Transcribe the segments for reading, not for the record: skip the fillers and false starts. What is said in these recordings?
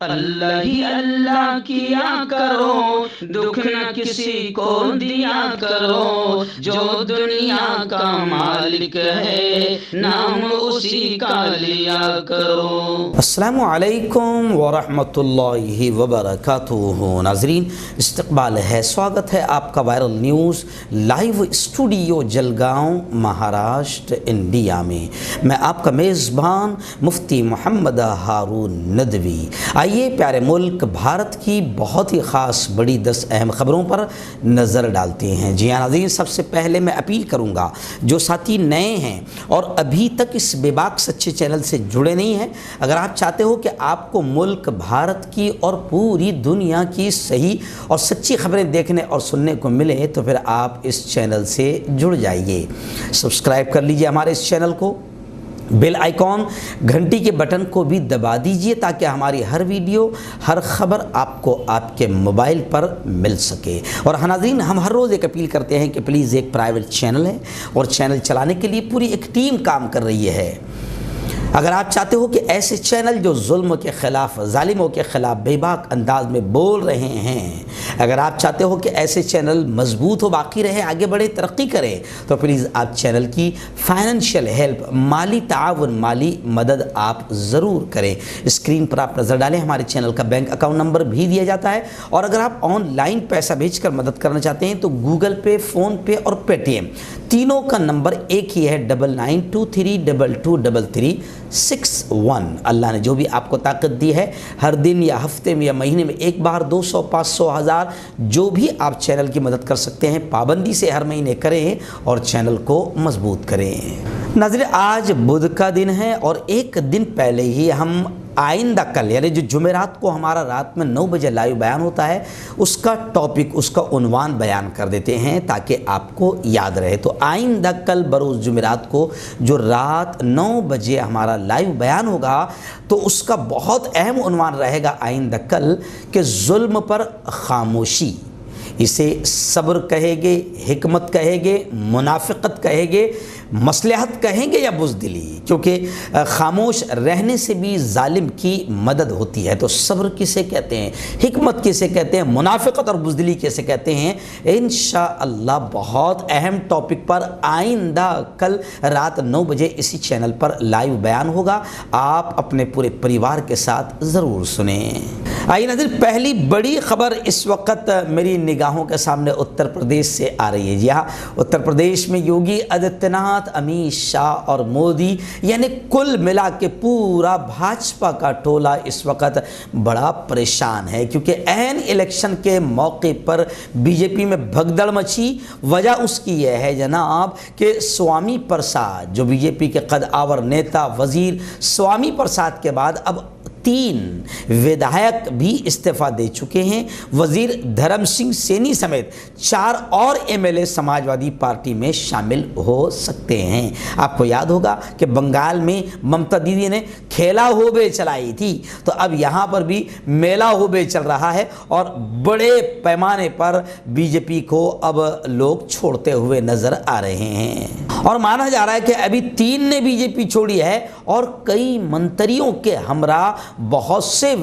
अल्लाह ही अल्लाह किया करो, दुख न किसी को दिया करो। जो दुनिया का मालिक है, नाम उसी का लिया करो। अस्सलामु अलैकुम वरहमतुल्लाहि वबरकातुहू। नाज़रीन, इस्तक़बाल है, स्वागत है आपका viral news live studio Jalgaon, Maharashtra, India में। मैं आपका मेज़बान मुफ्ती मोहम्मद हारून नदवी। आइए प्यारे मुल्क भारत की बहुत ही ख़ास बड़ी 10 अहम ख़बरों पर नज़र डालते हैं। जी हाँ नाज़रीन, सबसे पहले मैं अपील करूँगा जो साथी नए हैं और अभी तक इस बेबाक सच्चे चैनल से जुड़े नहीं हैं, अगर आप चाहते हो कि आपको मुल्क भारत की और पूरी दुनिया की सही और सच्ची खबरें देखने और सुनने को मिले तो फिर आप इस चैनल से जुड़ जाइए। सब्सक्राइब कर लीजिए हमारे इस चैनल को, बेल आइकॉन घंटी के बटन को भी दबा दीजिए ताकि हमारी हर वीडियो, हर खबर आपको आपके मोबाइल पर मिल सके। और हाँ नाज़रीन, हम हर रोज़ एक अपील करते हैं कि प्लीज़, एक प्राइवेट चैनल है और चैनल चलाने के लिए पूरी एक टीम काम कर रही है। अगर आप चाहते हो कि ऐसे चैनल जो जुल्म के ख़िलाफ़, ज़ालिमों के ख़िलाफ़ बेबाक अंदाज में बोल रहे हैं, अगर आप चाहते हो कि ऐसे चैनल मजबूत हो, बाकी रहे, आगे बढ़े, तरक्की करें, तो प्लीज़ आप चैनल की फाइनेंशियल हेल्प, माली ताउन, माली मदद आप ज़रूर करें। स्क्रीन पर आप नज़र डालें, हमारे चैनल का बैंक अकाउंट नंबर भी दिया जाता है। और अगर आप ऑनलाइन पैसा भेजकर मदद करना चाहते हैं तो गूगल पे, फ़ोन पे और पेटीएम तीनों का नंबर एक ही है, 9923223361। अल्लाह ने जो भी आपको ताकत दी है, हर दिन या हफ्ते में या महीने में एक बार 200, 500, 1000 जो भी आप चैनल की मदद कर सकते हैं, पाबंदी से हर महीने करें और चैनल को मजबूत करें। नाज़रीन, आज बुध का दिन है और एक दिन पहले ही हम आइंदा कल यानी जो जुमेरात को हमारा रात में 9 बजे लाइव बयान होता है, उसका टॉपिक, उसका उन्वान बयान कर देते हैं ताकि आपको याद रहे। तो आइंदा कल बरोज़ जुमेरात को जो रात 9 बजे हमारा लाइव बयान होगा तो उसका बहुत अहम उन्वान रहेगा आइंदा कल कि जुल्म पर खामोशी। इसे सब्र कहेंगे, हिकमत कहेंगे, मुनाफिकत कहेंगे, मसलहत कहेंगे या बुज़दिली, क्योंकि खामोश रहने से भी जालिम की मदद होती है। तो सब्र किसे कहते हैं, हिकमत किसे कहते हैं, मुनाफिकत और बुज़दिली किसे कहते हैं, इंशाअल्लाह बहुत अहम टॉपिक पर आइंदा कल रात 9 बजे इसी चैनल पर लाइव बयान होगा। आप अपने पूरे परिवार के साथ ज़रूर सुने। आइए नाज़रीन, पहली बड़ी खबर इस वक्त मेरी निगाहों के सामने उत्तर प्रदेश से आ रही है। जी हाँ, उत्तर प्रदेश में योगी आदित्यनाथ, अमित शाह और मोदी यानी कुल मिला के पूरा भाजपा का टोला इस वक्त बड़ा परेशान है, क्योंकि ऐन इलेक्शन के मौके पर बीजेपी में भगदड़ मची। वजह उसकी यह है जनाब कि स्वामी प्रसाद, जो बीजेपी के कद आवर नेता वजीर स्वामी प्रसाद के बाद अब 3 विधायक भी इस्तीफा दे चुके हैं। वजीर धर्म सिंह सैनी समेत 4 और एमएलए समाजवादी पार्टी में शामिल हो सकते हैं। आपको याद होगा कि बंगाल में ममता दीदी ने खेला होबे चलाई थी, तो अब यहाँ पर भी मेला होबे चल रहा है और बड़े पैमाने पर बीजेपी को अब लोग छोड़ते हुए नजर आ रहे हैं। और माना जा रहा है कि अभी 3 ने बीजेपी छोड़ी है और कई मंत्रियों के हमरा बहुत से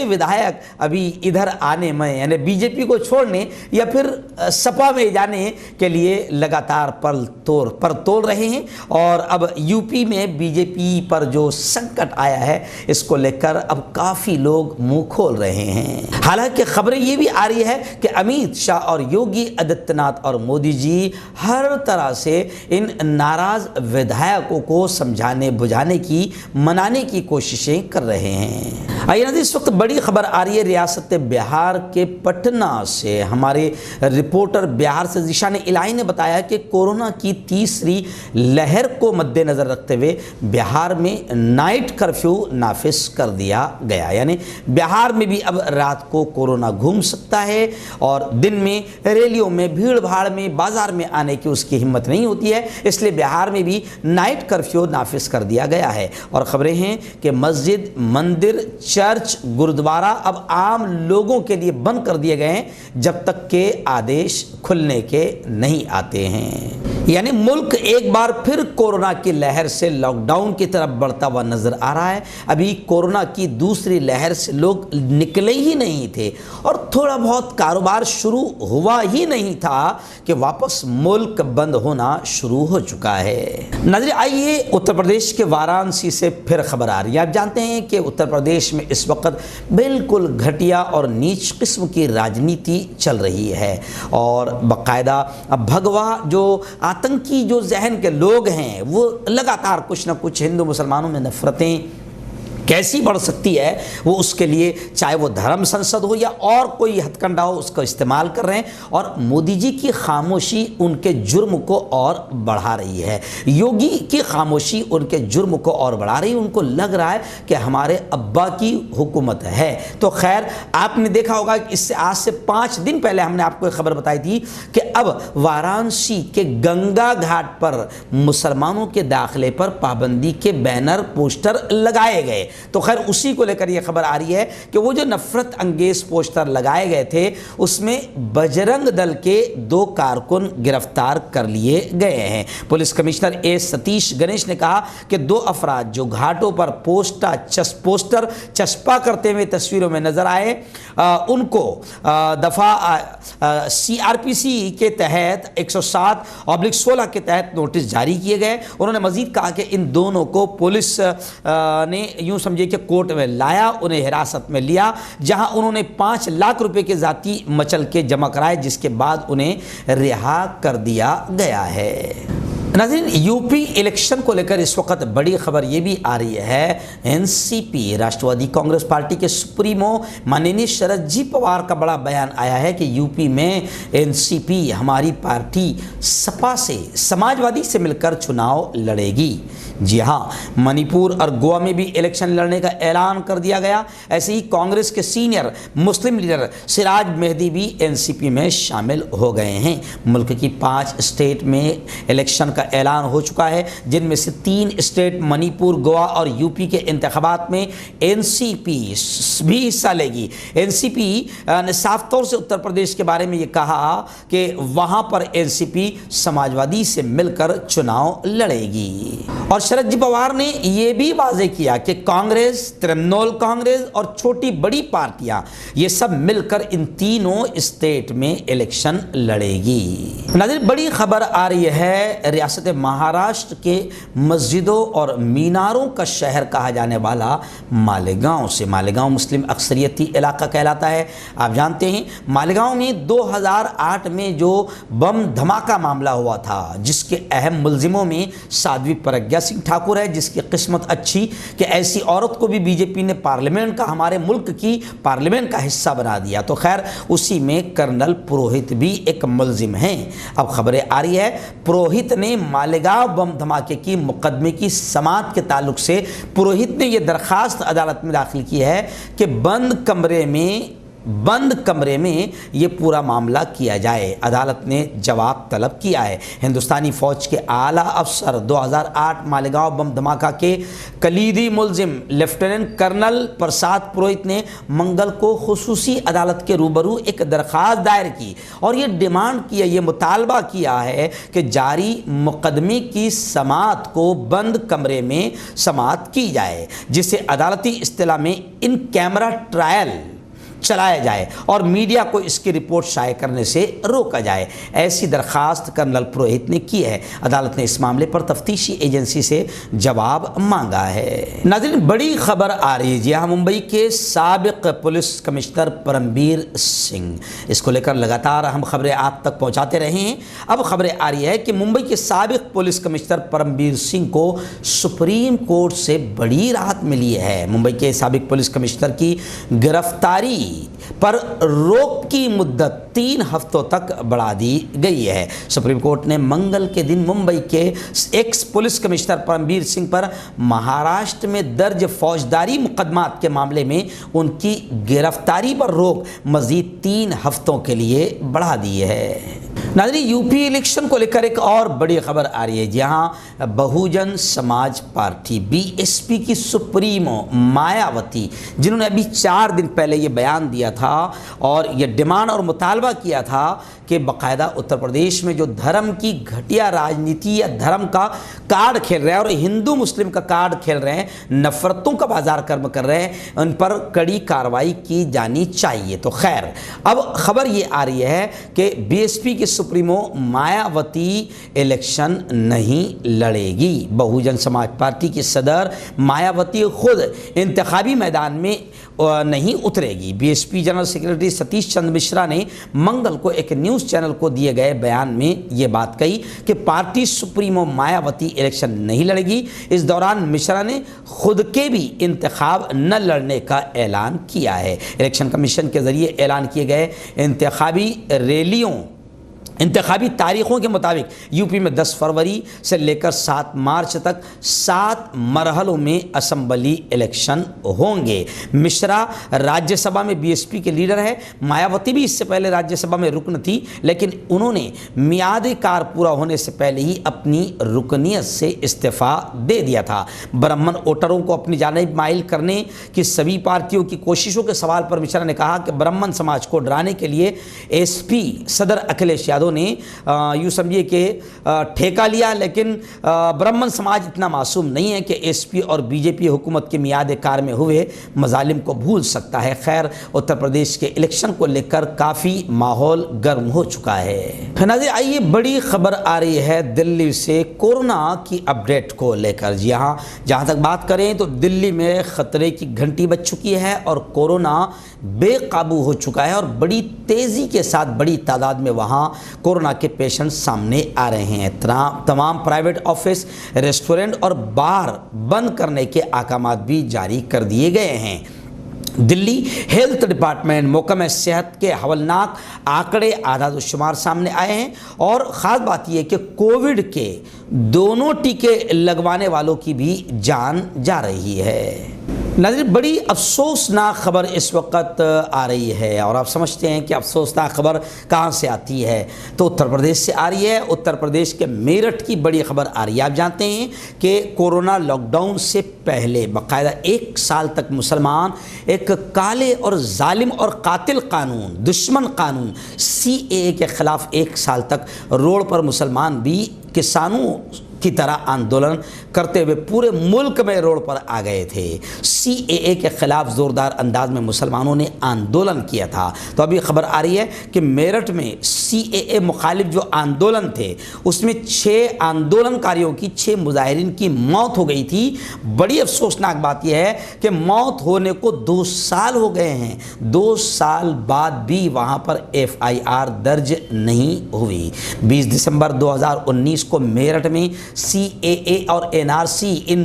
विधायक अभी इधर आने में यानी बीजेपी को छोड़ने या फिर सपा में जाने के लिए लगातार पर तोल रहे हैं। और अब यूपी में बीजेपी पर जो संकट आया है, इसको लेकर अब काफ़ी लोग मुंह खोल रहे हैं। हालांकि खबरें ये भी आ रही है कि अमित शाह और योगी आदित्यनाथ और मोदी जी हर तरह से इन नाराज विधायकों को समझाने, बुझाने की, मनाने की कोशिशें कर रहे हैं। आइए नाज़रीन, इस वक्त बड़ी खबर आ रही है रियासत बिहार के पटना से। हमारे रिपोर्टर बिहार से ज़िशान इलाही ने बताया कि कोरोना की तीसरी लहर को मद्देनज़र रखते हुए बिहार में नाइट कर्फ्यू नाफिज कर दिया गया। यानी बिहार में भी अब रात को कोरोना घूम सकता है और दिन में रैलियों में, भीड़ भाड़ में, बाजार में आने की उसकी हिम्मत नहीं होती है, इसलिए बिहार में भी नाइट कर्फ्यू नाफिज कर दिया गया है। और खबरें हैं कि मस्जिद, मंदिर, चर्च, गुरुद्वारा अब आम लोगों के लिए बंद कर दिए गए हैं जब तक के आदेश खुलने के नहीं आते हैं। यानी मुल्क एक बार फिर कोरोना की लहर से लॉकडाउन की तरफ बढ़ता हुआ नजर आ रहा है। अभी कोरोना की दूसरी लहर से लोग निकले ही नहीं थे और थोड़ा बहुत कारोबार शुरू हुआ ही नहीं था कि वापस मुल्क बंद होना शुरू हो चुका है। नाज़रीन, आइए उत्तर प्रदेश के वाराणसी से फिर खबर आ रही है। आप जानते हैं कि उत्तर प्रदेश में इस वक्त बिल्कुल घटिया और नीच किस्म की राजनीति चल रही है और बाकायदा भगवा जो आतंकी जो जहन के लोग हैं वो लगातार कुछ ना कुछ हिंदू मुसलमानों में नफरतें कैसी बढ़ सकती है वो उसके लिए चाहे वो धर्म संसद हो या और कोई हथकंडा हो उसका इस्तेमाल कर रहे हैं और मोदी जी की खामोशी उनके जुर्म को और बढ़ा रही है। योगी की खामोशी उनके जुर्म को और बढ़ा रही है। उनको लग रहा है कि हमारे अब्बा की हुकूमत है। तो खैर, आपने देखा होगा कि इससे आज से 5 दिन पहले हमने आपको एक खबर बताई थी कि अब वाराणसी के गंगा घाट पर मुसलमानों के दाखिले पर पाबंदी के बैनर पोस्टर लगाए गए। तो खैर उसी को लेकर यह खबर आ रही है कि वो जो नफरत अंगेज पोस्टर लगाए गए थे उसमें बजरंग दल के 2 कारकुन गिरफ्तार कर लिए गए हैं। पुलिस कमिश्नर ए सतीश गणेश ने कहा कि 2 अफराद जो घाटों पर पोस्टर चस्पा करते हुए तस्वीरों में नजर आए उनको दफा CRPC के तहत 107/16 के तहत नोटिस जारी किए गए। उन्होंने मजीद कहा कि इन दोनों को पुलिस ने यूं समझिए कि कोर्ट में लाया, उन्हें हिरासत में लिया, जहां उन्होंने 5 लाख रुपए के जाती मचल के जमा कराए, जिसके बाद उन्हें रिहा कर दिया गया है। नाज़रीन, यूपी इलेक्शन को लेकर इस वक्त बड़ी खबर ये भी आ रही है। एनसीपी राष्ट्रवादी कांग्रेस पार्टी के सुप्रीमो माननीय शरद जी पवार का बड़ा बयान आया है कि यूपी में एनसीपी हमारी पार्टी सपा से समाजवादी से मिलकर चुनाव लड़ेगी। जी हाँ, मणिपुर और गोवा में भी इलेक्शन लड़ने का ऐलान कर दिया गया। ऐसे ही कांग्रेस के सीनियर मुस्लिम लीडर सिराज मेहदी भी एनसीपी में शामिल हो गए हैं। मुल्क की 5 स्टेट में इलेक्शन का ऐलान हो चुका है, जिनमें से 3 स्टेट मणिपुर, गोवा और यूपी के इंतखाबात में एनसीपी भी हिस्सा लेगी। एनसीपी ने साफ तौर से उत्तर प्रदेश के बारे में ये कहा कि वहां पर एनसीपी समाजवादी से मिलकर चुनाव लड़ेगी। और शरद जी पवार ने यह भी वाजे किया कि कांग्रेस, तृणमूल कांग्रेस और छोटी बड़ी पार्टियां ये सब मिलकर इन तीनों स्टेट में इलेक्शन लड़ेगी। नाज़रीन, बड़ी खबर आ रही है रियासत महाराष्ट्र के मस्जिदों और मीनारों का शहर कहा जाने वाला मालेगांव से। मालेगांव मुस्लिम अक्सरियती इलाका कहलाता है। आप जानते हैं मालेगांव में 2008 में जो बम धमाका मामला हुआ था, जिसके अहम मुलजिमों में साध्वी प्रज्ञा सिंह ठाकुर है, जिसकी किस्मत अच्छी कि ऐसी औरत को भी बीजेपी ने पार्लियामेंट का, हमारे मुल्क की पार्लियामेंट का हिस्सा बना दिया। तो खैर उसी में कर्नल पुरोहित भी एक मुलजिम हैं। अब खबरें आ रही है पुरोहित ने मालेगांव बम धमाके की मुकदमे की समाअत के ताल्लुक से पुरोहित ने यह दरखास्त अदालत में दाखिल की है कि बंद कमरे में ये पूरा मामला किया जाए। अदालत ने जवाब तलब किया है। हिंदुस्तानी फौज के आला अफसर 2008 मालेगांव बम धमाका के कलीदी मुलजिम लेफ्टिनेंट कर्नल प्रसाद पुरोहित ने मंगल को खुसूसी अदालत के रूबरू एक दरख्वास्त दायर की और ये डिमांड किया, ये मुतालबा किया है कि जारी मुकदमे की समाअत को बंद कमरे में समाअत की जाए, जिसे अदालती इस्तिलाह में इन कैमरा ट्रायल चलाया जाए और मीडिया को इसकी रिपोर्ट शाये करने से रोका जाए। ऐसी दरखास्त कर्नल पुरोहित ने की है। अदालत ने इस मामले पर तफ्तीशी एजेंसी से जवाब मांगा है। नाज़रीन, बड़ी खबर आ रही है जी हाँ, मुंबई के साबिक पुलिस कमिश्नर परमबीर सिंह, इसको लेकर लगातार हम खबरें आप तक पहुंचाते रहे हैं। अब खबरें आ रही है कि मुंबई के साबिक पुलिस कमिश्नर परमबीर सिंह को सुप्रीम कोर्ट से बड़ी राहत मिली है। मुंबई के साबिक पुलिस कमिश्नर की गिरफ्तारी पर रोक की मुद्दत 3 हफ्तों तक बढ़ा दी गई है। सुप्रीम कोर्ट ने मंगल के दिन मुंबई के x police commissioner Parambir Singh पर महाराष्ट्र में दर्ज फौजदारी मुकदमात के मामले में उनकी गिरफ्तारी पर रोक मजीद 3 हफ्तों के लिए बढ़ा दी है। नाज़रीन, यूपी इलेक्शन को लेकर एक और बड़ी खबर आ रही है, जहां बहुजन समाज पार्टी बीएसपी की सुप्रीमो मायावती, जिन्होंने अभी 4 दिन पहले ये बयान दिया था और ये डिमांड और मुतालबा किया था कि बाकायदा उत्तर प्रदेश में जो धर्म की घटिया राजनीति या धर्म का कार्ड खेल रहे हैं और हिंदू मुस्लिम का कार्ड खेल रहे हैं, नफरतों का बाजार कर्म कर रहे हैं, उन पर कड़ी कार्रवाई की जानी चाहिए। तो खैर, अब खबर ये आ रही है कि बीएसपी की सुप्रीमो मायावती इलेक्शन नहीं लड़ेगी। बहुजन समाज पार्टी की सदर मायावती खुद इंतखाबी मैदान में नहीं उतरेगी। BSP general secretary Satish Chandra Mishra ने मंगल को एक न्यूज़ चैनल को दिए गए बयान में ये बात कही कि पार्टी सुप्रीमो मायावती इलेक्शन नहीं लड़ेगी। इस दौरान मिश्रा ने खुद के भी इंतखाब न लड़ने का ऐलान किया है। इलेक्शन कमीशन के जरिए ऐलान किए गए इंतखाबी तारीखों के मुताबिक यूपी में 10 फरवरी से लेकर 7 मार्च तक 7 मरहलों में असेंबली इलेक्शन होंगे। मिश्रा राज्यसभा में बीएसपी के लीडर है। मायावती भी इससे पहले राज्यसभा में रुकन थी, लेकिन उन्होंने मियाद कार पूरा होने से पहले ही अपनी रुकनियत से इस्तीफा दे दिया था। ब्राह्मण वोटरों को अपनी जानिब माइल करने की सभी पार्टियों की कोशिशों के सवाल पर मिश्रा ने कहा कि ब्राह्मण समाज को डराने के लिए एसपी सदर अखिलेश यादव ने यूँ समझिए कि ठेका लिया, लेकिन ब्राह्मण समाज इतना मासूम नहीं है कि एसपी और बीजेपी हुकूमत के मियाद कार में हुए मजालिम को भूल सकता है। खैर, उत्तर प्रदेश के इलेक्शन को लेकर काफ़ी माहौल गर्म हो चुका है। नाज़रीन, आइए बड़ी खबर आ रही है दिल्ली से कोरोना की अपडेट को लेकर। जी हाँ, जहाँ तक बात करें तो दिल्ली में ख़तरे की घंटी बज चुकी है और कोरोना बेकाबू हो चुका है और बड़ी तेज़ी के साथ बड़ी तादाद में वहाँ कोरोना के पेशेंट सामने आ रहे हैं। तमाम प्राइवेट ऑफिस, रेस्टोरेंट और बार बंद करने के अहकामात भी जारी कर दिए गए हैं। दिल्ली हेल्थ डिपार्टमेंट महकमा सेहत के हवलनाक आंकड़े आदाद शुमार सामने आए हैं और ख़ास बात यह कि कोविड के दोनों टीके लगवाने वालों की भी जान जा रही है। नाज़रीन, बड़ी अफसोसनाक खबर इस वक्त आ रही है और आप समझते हैं कि अफसोसनाक खबर कहाँ से आती है, तो उत्तर प्रदेश से आ रही है। उत्तर प्रदेश के मेरठ की बड़ी खबर आ रही है। आप जानते हैं कि कोरोना लॉकडाउन से पहले बाकायदा 1 साल तक मुसलमान एक काले और जालिम और कातिल कानून, दुश्मन कानून CAA के ख़िलाफ़ 1 साल तक रोड पर मुसलमान भी किसानों की तरह आंदोलन करते हुए पूरे मुल्क में रोड पर आ गए थे। CAA के खिलाफ ज़ोरदार अंदाज में मुसलमानों ने आंदोलन किया था। तो अभी खबर आ रही है कि मेरठ में CAA मुखालिफ जो आंदोलन थे उसमें 6 आंदोलनकारियों की 6 मुजाहिरीन की मौत हो गई थी। बड़ी अफसोसनाक बात यह है कि मौत होने को 2 साल हो गए हैं। 2 साल बाद भी वहाँ पर FIR दर्ज नहीं हुई। 20 दिसंबर 2019 को मेरठ में CAA और NRC इन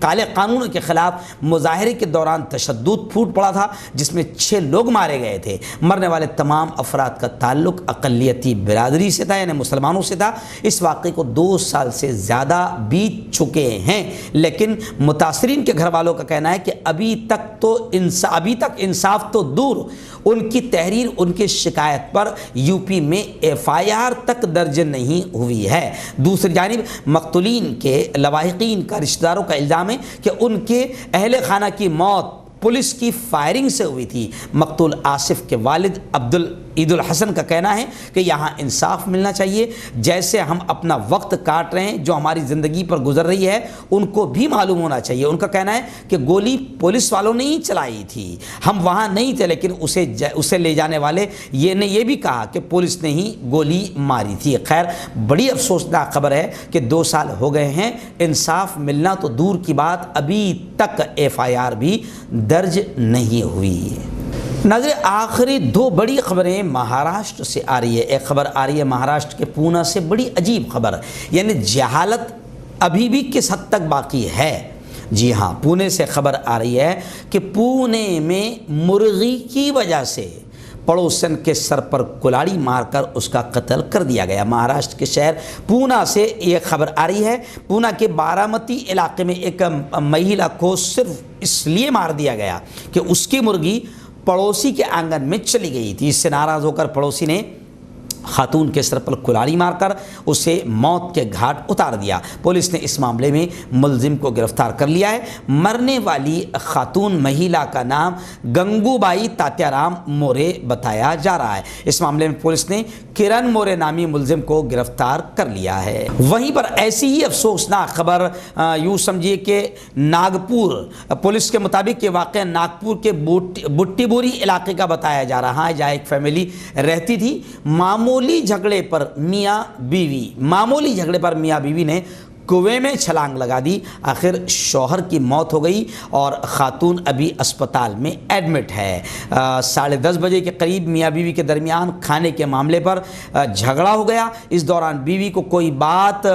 काले कानूनों के खिलाफ मुजाहरे के दौरान तशद्दुद फूट पड़ा था, जिसमें 6 लोग मारे गए थे। मरने वाले तमाम अफराद का ताल्लुक अक़लियती बिरादरी से था, यानी मुसलमानों से था। इस वाक़े को 2 साल से ज़्यादा बीत चुके हैं, लेकिन मुतासरीन के घर वालों का कहना है कि अभी तक इंसाफ तो दूर, उनकी तहरीर, उनकी शिकायत पर यूपी में FIR तक दर्ज नहीं हुई है। दूसरी जानिब मक़तूलीन के लवाहिकीन का रिश्तेदारों का इल्ज़ाम है कि उनके अहले खाना की मौत पुलिस की फायरिंग से हुई थी। मकतूल आसिफ के वालिद अब्दुल ईदुल हसन का कहना है कि यहाँ इंसाफ मिलना चाहिए। जैसे हम अपना वक्त काट रहे हैं, जो हमारी ज़िंदगी पर गुजर रही है, उनको भी मालूम होना चाहिए। उनका कहना है कि गोली पुलिस वालों ने ही चलाई थी, हम वहाँ नहीं थे, लेकिन उसे ले जाने वाले ये भी कहा कि पुलिस ने ही गोली मारी थी। खैर, बड़ी अफसोसनाक खबर है कि 2 साल हो गए हैं, इंसाफ मिलना तो दूर की बात, अभी तक FIR भी दर्ज नहीं हुई। नाज़रीन, आखिरी 2 बड़ी खबरें महाराष्ट्र से आ रही है। एक खबर आ रही है महाराष्ट्र के पूना से, बड़ी अजीब खबर, यानी जहालत अभी भी किस हद तक बाकी है। जी हाँ, पुणे से खबर आ रही है कि पुणे में मुर्गी की वजह से पड़ोसन के सर पर कुल्हाड़ी मारकर उसका कत्ल कर दिया गया। महाराष्ट्र के शहर पूना से ये खबर आ रही है। पूना के बारामती इलाके में एक महिला को सिर्फ इसलिए मार दिया गया कि उसकी मुर्गी पड़ोसी के आंगन में चली गई थी। इससे नाराज़ होकर पड़ोसी ने खातून के सर पर कुल्हाड़ी मारकर उसे मौत के घाट उतार दिया। पुलिस ने इस मामले में मुलजिम को गिरफ्तार कर लिया है। मरने वाली खातून महिला का नाम गंगूबाई तात्याराम मोरे बताया जा रहा है। इस मामले में पुलिस ने किरण मोरे नामी मुलजिम को गिरफ्तार कर लिया है। वहीं पर ऐसी ही अफसोसनाक खबर यूँ समझिए कि नागपुर पुलिस के मुताबिक ये वाक़या नागपुर के बुट्टीबोरी इलाके का बताया जा रहा है, जहाँ एक फैमिली रहती थी। मामूली झगड़े पर मियाँ बीवी ने कुएं में छलांग लगा दी। आखिर शौहर की मौत हो गई और ख़ातून अभी अस्पताल में एडमिट है। 10:30 बजे के करीब मियाँ बीवी के दरमियान खाने के मामले पर झगड़ा हो गया। इस दौरान बीवी को कोई बात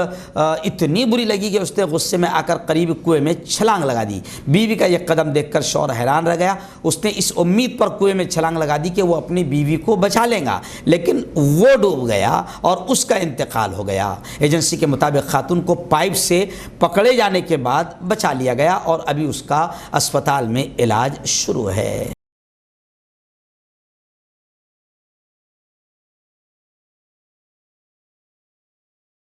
इतनी बुरी लगी कि उसने गुस्से में आकर करीब कुएं में छलांग लगा दी। बीवी का यह कदम देखकर शौहर हैरान रह गया। उसने इस उम्मीद पर कुएं में छलांग लगा दी कि वो अपनी बीवी को बचा लेगा, लेकिन वो डूब गया और उसका इंतकाल हो गया। एजेंसी के मुताबिक खातून को पाइप से पकड़े जाने के बाद बचा लिया गया और अभी उसका अस्पताल में इलाज शुरू है।